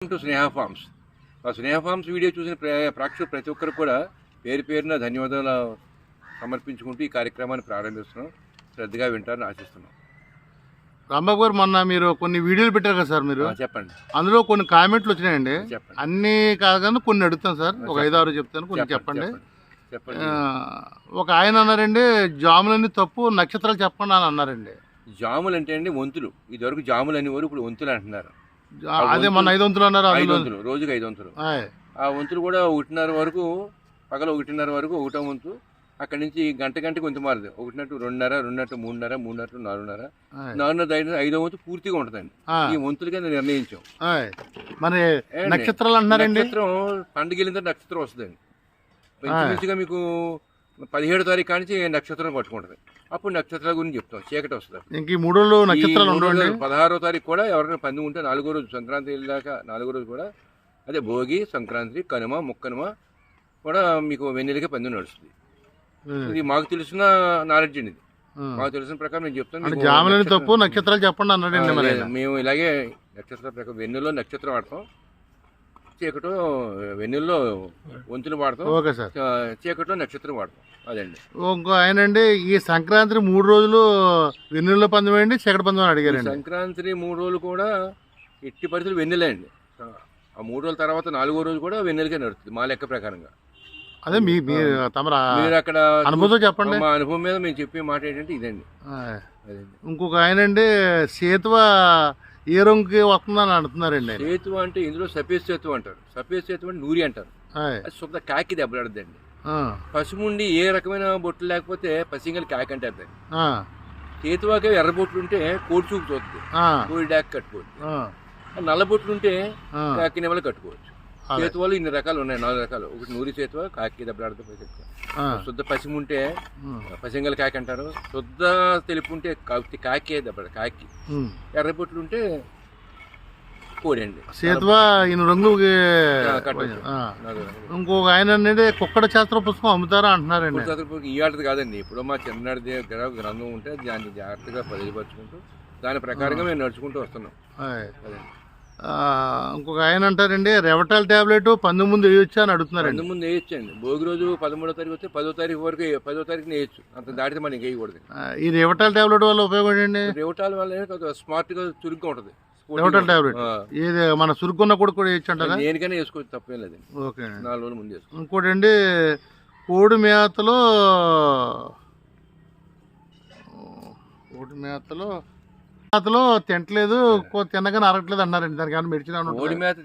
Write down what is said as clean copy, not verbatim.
Welcome to Sneha forms. ఆ స్నేహ forms video చూసిన ప్రేక్షకులు ప్రతి ఒక్కరు కూడా పేరు పేరున ధన్యవాదాలు సమర్పించుకుంటూ ఈ కార్యక్రమాన్ని ప్రారంభిస్తున్నాం. శ్రద్ధగా వింటారని ఆశిస్తున్నాం. రాంబాబు గారు, మొన్న మీరు కొన్ని వీడియోలు పెట్టారు కదా సార్, మీరు చెప్పండి. అందులో కొన్ని కామెంట్లు వచ్చినాయండి. చెప్పండి. అన్నీ కాదు, కొన్ని అడుగుతాను సార్. ఒక 5-6 చెప్తాను, కొన్ని చెప్పండి. ఒక ఆయన అన్నారండి, జాములన్నీ తప్పు, నక్షత్రాలు చెప్పండి అని అన్నారండి. జాములు అంటే అండి వంతులు. ఇదివరకు జాములు అనేవారు, ఇప్పుడు వంతులు అంటున్నారు. అదే మన 5 వంతులు అన్నారు. 5 వంతులు, రోజుకి 5 వంతులు. ఆ వంతులు కూడా 1:30 వరకు, పగల 1:30 వరకు ఒకటో వంతు. అక్కడి నుంచి గంటకి కొంత మారదు. 1:00, 2:30, 2:00, 3:30, 3:00, 4:30, 4:30, 5వ వంతు పూర్తిగా ఉంటుందండి. ఈ వంతుల కింద నిర్ణయించాం. మరి నక్షత్రాలు అంటున్నారండి. నక్షత్రం పండుగ వెళ్ళిన నక్షత్రం వస్తుందండి. మంచిగా మీకు 17వ తారీఖు కానీ నక్షత్రం పట్టుకుంటుంది. అప్పుడు నక్షత్రాల గురించి చెప్తాం. చీకటి వస్తుంది. ఇంక 3 రోజులు నక్షత్రాలు ఉండవండి. 16వ తారీఖు కూడా ఎవరైనా పంది ఉంటే 4వ రోజు, సంక్రాంతి వెళ్ళాక 4వ రోజు కూడా అదే భోగి, సంక్రాంతి, కనుమ, ముక్కనుమ కూడా మీకు వెన్నెలకే పంది నడుస్తుంది. ఇది మాకు తెలిసిన నాలెడ్జ్ అండి. ఇది మాకు తెలిసిన ప్రకారం నేను చెప్తాను. జాములని తప్పు, నక్షత్రాలు చెప్పండి అన్నాడండి. మేము ఇలాగే నక్షత్ర ప్రకారం వెన్నెల్లో నక్షత్రం వాడతాం, చీకట్లో వెన్నెల్లో వంతులు వాడతాం, చీకట్లో నక్షత్రం వాడతాం. అదండి. ఇంకో ఆయన అండి, ఈ సంక్రాంతి 3 రోజులు వెన్నెల్లో పందెం అండి, చీకటి పందెం అని అడిగారండి. సంక్రాంతి 3 రోజులు కూడా ఎట్టి పరిస్థితులు వెన్నెలే అండి. ఆ 3 రోజుల తర్వాత 4వ రోజు కూడా వెన్నెలకే నడుస్తుంది మా లెక్క ప్రకారంగా. అదే మీరు అక్కడ అనుభవం చెప్పండి. మా అనుభవం మీద మేము చెప్పే మాట ఏంటంటే ఇదండి. ఇంకొక ఆయన అండి, సేతువ ఏ రంగుకి వస్తుందని అంటున్నారండి. సేతువ అంటే ఇందులో సఫేద్ సేతువ అంటారు. సఫేద్ సేతువ అంటే నూరి అంటారు. అది శుద్ధ కాకి దెబ్బలాడద్దండి. పసుముండి ఏ రకమైన బొట్లు లేకపోతే పసింగల్ కాకి అంటే అర్థం. సేతువాకే ఎర్ర బొట్లు ఉంటే కోడి చూపు చూస్తుంది, కోడి డాక్ కట్టుకోవచ్చు. నల్ల బొట్లు ఉంటే కాకి నెమలు కట్టుకోవచ్చు. సేతువాలు ఇన్ని రకాలు ఉన్నాయి, 4 రకాలు. ఒకటి నూరి సేతువ, కాకి దెబ్బలాడుతూ సేతువ. శుద్ధ పసిము ఉంటే పసింగల్ కాకి అంటారు. శుద్ధ తెలుపు ఉంటే కాకి దెబ్బలాడు కాకి. ఎర్ర బొట్లు ఉంటే కోడి అండి. సేతువ ఇన్ని రంగు. ఇంకొక ఆయన అనేది కుక్కడ శాస్త్ర పుస్తకం అమ్ముతారా అంటున్నారండి. ఈ ఆటది కాదండి. ఇప్పుడు మా చిన్ననాటి దగ్గర గ్రంథం ఉంటే దాన్ని జాగ్రత్తగా పరిధిపరుచుకుంటూ దాని ప్రకారంగా మేము నడుచుకుంటూ వస్తున్నాం. ఇంకొక ఆయన అంటారండి, రెవటాల్ టాబ్లెట్ 10 ముందు వేయొచ్చా అని అడుగుతున్నారండి. 10 ముందు వేయొచ్చండి. భోగి రోజు 13వ తారీఖు వస్తే 10వ తారీఖు వరకు, 10వ తారీఖున వేయచ్చు. అంత దాటితే మనకి వేయకూడదు. ఈ రెవటాల్ టాబ్లెట్ వల్ల ఉపయోగం ఏంటి? రెవటాల్ వల్ల స్మార్ట్గా చురుగ్గా ఉంటుంది. రెవటాల్ టాబ్లెట్ ఇది మన చురుకున్న కూడా వేయచ్చు అంటారా? దేనికైనా వేసుకోవచ్చు, తప్పేం లేదు. ఓకే, 4 రోజుల ముందు వేసుకో. ఇంకోటి అండి, కోడి మేతలో తినట్లేదు, తినగానే అరగట్లేదు అన్నారండి. దానికి మెడిసిన్ కోడి మేత